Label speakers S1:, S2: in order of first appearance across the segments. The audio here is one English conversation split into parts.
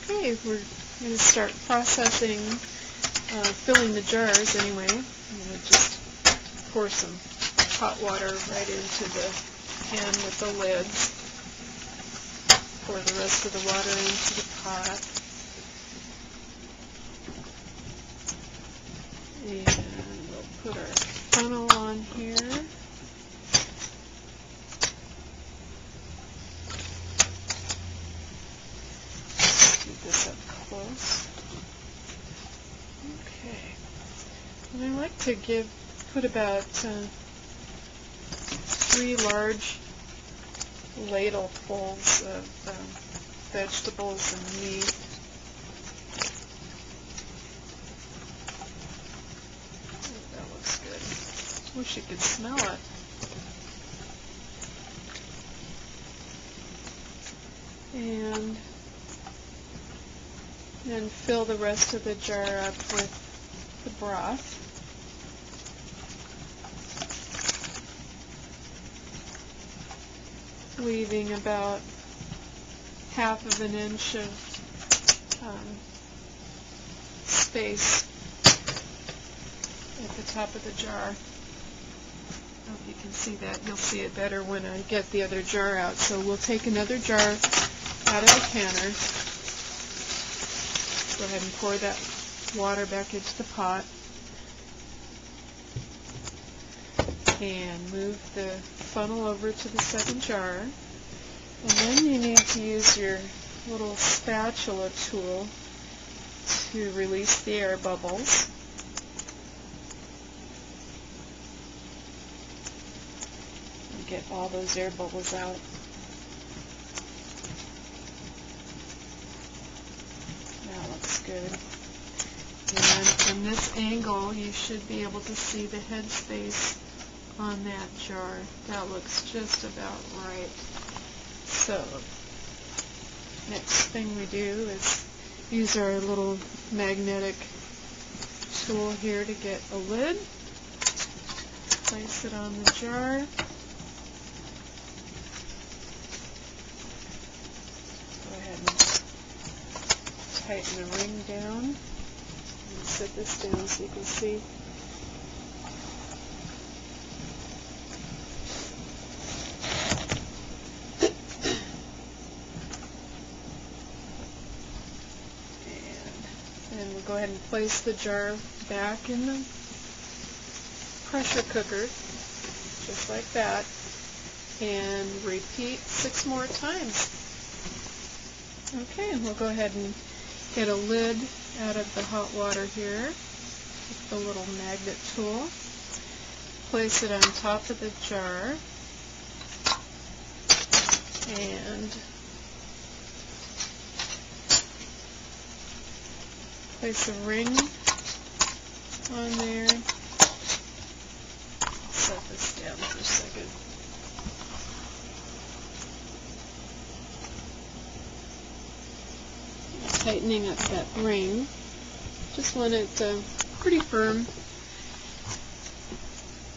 S1: Okay, we're going to start processing, filling the jars anyway. I'm going to just pour some hot water right into the pan with the lids. Pour the rest of the water into the pot. And we'll put our funnel on here. Get this up close. Okay. And I like to put about 3 large ladlefuls of vegetables and meat. Oh, that looks good. Wish you could smell it. And then fill the rest of the jar up with the broth. Leaving about 1/2 inch of space at the top of the jar. I hope you can see that. You'll see it better when I get the other jar out. So we'll take another jar out of the canner. Go ahead and pour that water back into the pot. And move the funnel over to the second jar. And then you need to use your little spatula tool to release the air bubbles. And get all those air bubbles out. That looks good. And from this angle, you should be able to see the headspace on that jar. That looks just about right. So, next thing we do is use our little magnetic tool here to get a lid. Place it on the jar. Go ahead and tighten the ring down. And set this down so you can see. And we'll go ahead and place the jar back in the pressure cooker, just like that, and repeat 6 more times. Okay, and we'll go ahead and get a lid out of the hot water here with the little magnet tool. Place it on top of the jar, and place a ring on there. Set this down for a second. Tightening up that ring. Just want it pretty firm.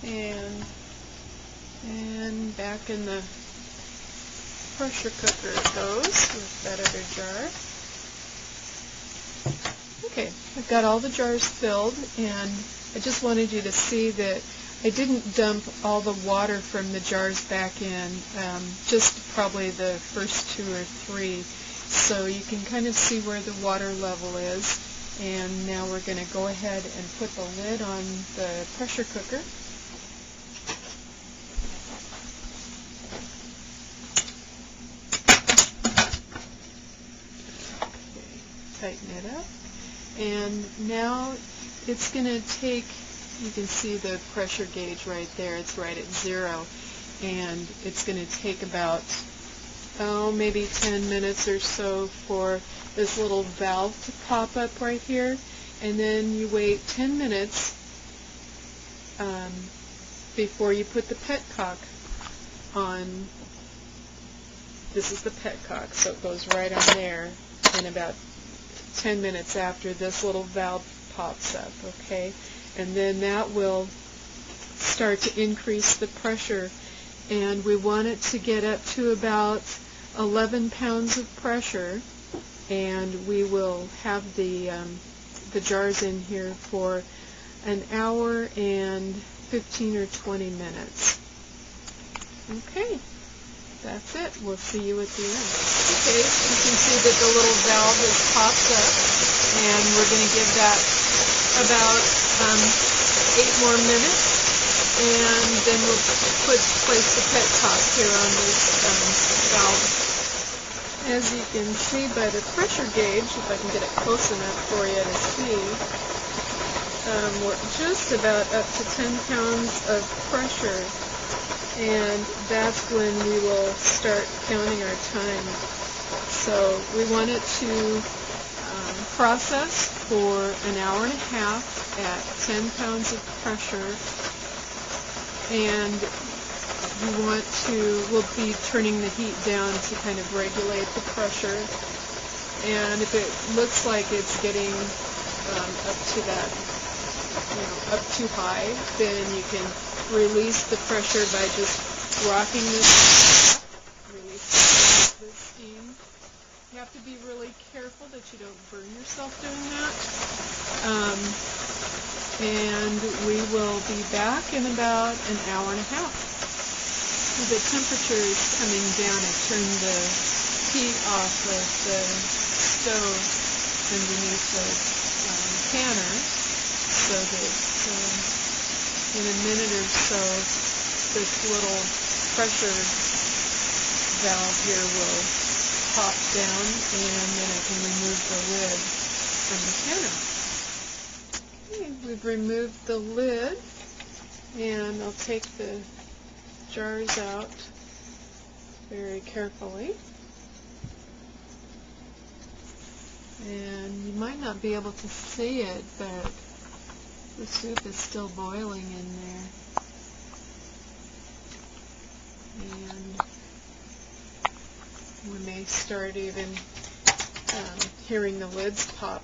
S1: And back in the pressure cooker it goes with that other jar. Okay, I've got all the jars filled, and I just wanted you to see that I didn't dump all the water from the jars back in, just probably the first 2 or 3. So you can kind of see where the water level is. And now we're going to go ahead and put the lid on the pressure cooker. Okay, tighten it up. And now it's going to take, you can see the pressure gauge right there, it's right at 0. And it's going to take about, maybe 10 minutes or so for this little valve to pop up right here. And then you wait 10 minutes before you put the petcock on. This is the petcock, so it goes right on there. And about 10 minutes after, this little valve pops up, okay? And then that will start to increase the pressure, and we want it to get up to about 11 pounds of pressure and we will have the jars in here for an hour and 15 or 20 minutes. Okay, that's it. We'll see you at the end. Okay, you can see that the little valve has popped up, and we're going to give that about 8 more minutes, and then we'll place the pet top here on this valve. As you can see by the pressure gauge, if I can get it close enough for you to see, we're just about up to 10 pounds of pressure, and that's when we will start counting our time. So we want it to process for an hour and a half at 10 pounds of pressure, and we'll be turning the heat down to kind of regulate the pressure. And if it looks like it's getting up to that, up too high, then you can release the pressure by just rocking this, release the steam. You have to be really careful that you don't burn yourself doing that. And we will be back in about an hour and a half. The temperature is coming down. I turned the heat off of the stove underneath the canner, so that in a minute or so this little pressure valve here will pop down, and then I can remove the lid from the canner. Okay, we've removed the lid, and I'll take the jars out very carefully. And you might not be able to see it, but the soup is still boiling in there. And we may start even hearing the lids pop